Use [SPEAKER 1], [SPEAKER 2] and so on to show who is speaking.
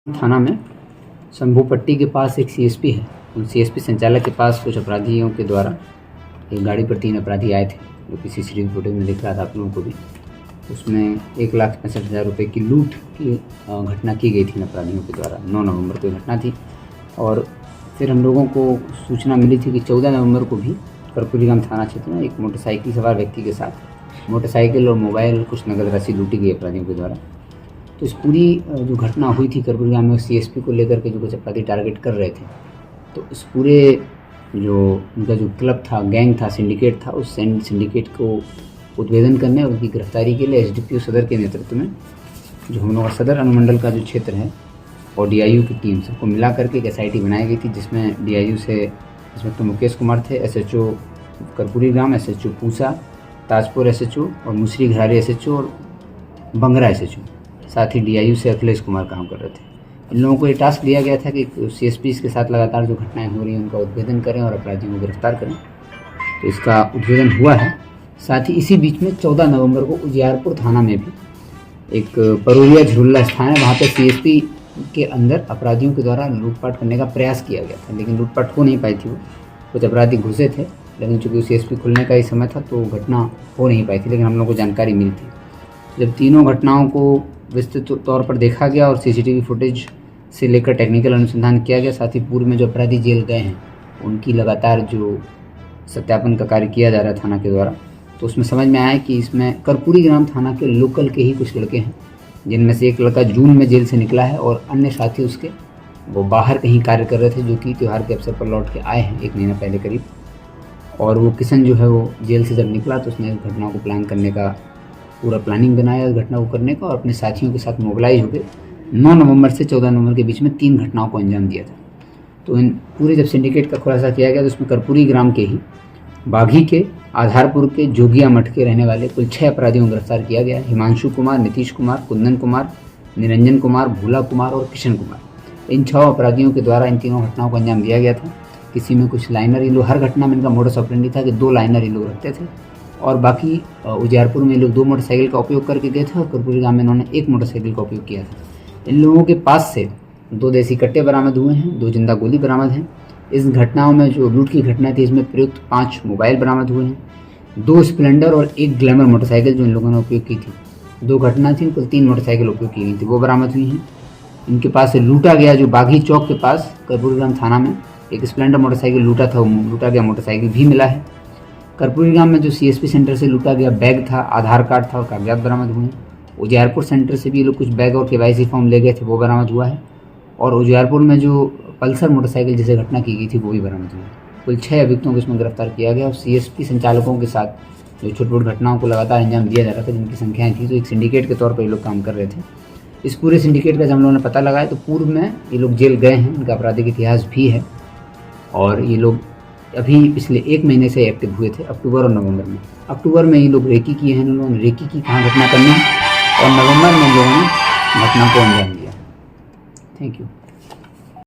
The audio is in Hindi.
[SPEAKER 1] थाना में शंभूपट्टी के पास एक सीएसपी है। उन सीएसपी संचालक के पास कुछ अपराधियों के द्वारा एक गाड़ी पर 3 अपराधी आए थे, जो कि सीसीटीवी फुटेज में दिख रहा था आप लोगों को भी। उसमें 1,65,000 रुपये की लूट की घटना की गई थी अपराधियों के द्वारा। 9 नवंबर को घटना थी और फिर हम लोगों को सूचना मिली थी कि 14 नवंबर को भी कर्पूरी थाना क्षेत्र में एक मोटरसाइकिल सवार व्यक्ति के साथ मोटरसाइकिल और मोबाइल कुछ नगद राशि लूटी गई अपराधियों के द्वारा। तो इस पूरी जो घटना हुई थी कर्पूरी में सीएसपी को लेकर के जो कुछ अपराधी टारगेट कर रहे थे, तो इस पूरे जो उनका जो क्लब था, गैंग था, सिंडिकेट था, उस सिंडिकेट को उद्भेदन करने और उनकी गिरफ्तारी के लिए एसडीपीओ सदर के नेतृत्व में जो हम लोग सदर अनुमंडल का जो क्षेत्र है और डीआईयू की टीम सबको मिला करके एक एसआईटी बनाई गई थी, जिसमें डीआईयू से इंस्पेक्टर मुकेश कुमार थे, एसएचओ कर्पूरी ग्राम, एसएचओ पूसा, ताजपुर एसएचओ और मुसरी घरारी एसएचओ और बंगरा एसएचओ, साथ ही डीआईयू से अखिलेश कुमार काम कर रहे थे। इन लोगों को ये टास्क दिया गया था कि सीएसपी के साथ लगातार जो घटनाएं हो रही हैं उनका उद्भेदन करें और अपराधियों को गिरफ्तार करें। तो इसका उद्भेदन हुआ है। साथ ही इसी बीच में 14 नवंबर को उजियारपुर थाना में भी एक परोलिया झुल्ला स्थान है, वहाँ पर सीएसपी के अंदर अपराधियों के द्वारा लूटपाट करने का प्रयास किया गया था, लेकिन लूटपाट हो नहीं पाई थी। वो कुछ अपराधी घुसे थे, लेकिन चूँकि सीएसपी खुलने का ही समय था तो घटना हो नहीं पाई थी, लेकिन हम लोग को जानकारी मिली थी। जब तीनों घटनाओं को विस्तृत तौर पर देखा गया और सीसीटीवी फुटेज से लेकर टेक्निकल अनुसंधान किया गया, साथ ही पूर्व में जो अपराधी जेल गए हैं उनकी लगातार जो सत्यापन का कार्य किया जा रहा है थाना के द्वारा, तो उसमें समझ में आया कि इसमें कर्पूरी ग्राम थाना के लोकल के ही कुछ लड़के हैं, जिनमें से एक लड़का जून में जेल से निकला है और अन्य साथी उसके वो बाहर कहीं कार्य कर रहे थे, जो कि त्यौहार के अवसर पर लौट के आए हैं 1 महीना पहले करीब। और वो किशन जो है वो जेल से जब निकला तो उसने इस घटना को प्लान करने का पूरा प्लानिंग बनाया, इस घटना को करने का, और अपने साथियों के साथ मोबिलाइज होकर 9 नवंबर से 14 नवंबर के बीच में 3 घटनाओं को अंजाम दिया था। तो इन पूरे जब सिंडिकेट का खुलासा किया गया तो उसमें कर्पूरी ग्राम के ही बाघी के, आधारपुर के, जोगिया मठ के रहने वाले कुल 6 अपराधियों को गिरफ्तार किया गया। हिमांशु कुमार, नीतीश कुमार, कुंदन कुमार, निरंजन कुमार, भूला कुमार और किशन कुमार, इन 6 अपराधियों के द्वारा इन तीनों घटनाओं को अंजाम दिया गया था। किसी में कुछ लाइनर, ये लोग हर घटना में इनका मोडस ऑपरेंडी था कि 2 लाइनर ये लोग रखते थे, और बाकी उजियारपुर में लोग 2 मोटरसाइकिल का उपयोग करके गए थे और कर्पूरी ग्राम में इन्होंने 1 मोटरसाइकिल का उपयोग किया था। इन लोगों के पास से 2 देसी कट्टे बरामद हुए हैं, 2 जिंदा गोली बरामद हैं। इस घटनाओं में जो लूट की घटना थी इसमें प्रयुक्त 5 मोबाइल बरामद हुए हैं, 2 स्प्लेंडर और 1 ग्लैमर मोटरसाइकिल जो इन लोगों ने उपयोग की थी। 2 घटना थी, कुल 3 मोटरसाइकिल उपयोग की गई थी, वो बरामद हुई हैं। इनके पास से लूटा गया जो बागी चौक के पास कर्पूरी ग्राम थाना में एक स्प्लेंडर मोटरसाइकिल लूटा था, वो लूटा गया मोटरसाइकिल भी मिला है। कर्पूरी ग्राम में जो सीएसपी सेंटर से लूटा गया बैग था, आधार कार्ड था और कागजात बरामद हुए हैं। उजियारपुर सेंटर से भी ये लोग कुछ बैग और केवाईसी फॉर्म ले गए थे, वो बरामद हुआ है। और उजियारपुर में जो पल्सर मोटरसाइकिल जिसे घटना की गई थी वो भी बरामद हुई है। कुल 6 अभियुक्तों को इसमें गिरफ्तार किया गया और सीएसपी संचालकों के साथ जो छोटी मोटी घटनाओं को लगातार अंजाम दिया जा रहा था, जिनकी संख्याएँ थी, तो एक सिंडिकेट के तौर पर ये लोग काम कर रहे थे। इस पूरे सिंडिकेट का जब हम लोगों ने पता लगाया तो पूर्व में ये लोग जेल गए हैं, इनका आपराधिक इतिहास भी है, और ये लोग अभी पिछले 1 महीने से एक्टिव हुए थे, अक्टूबर और नवंबर में। अक्टूबर में ये लोग रेकी किए हैं, इन लोगों ने रेकी की कहाँ घटना करनी है, और नवंबर में इन लोगों ने घटना को अंजाम दिया। Thank you.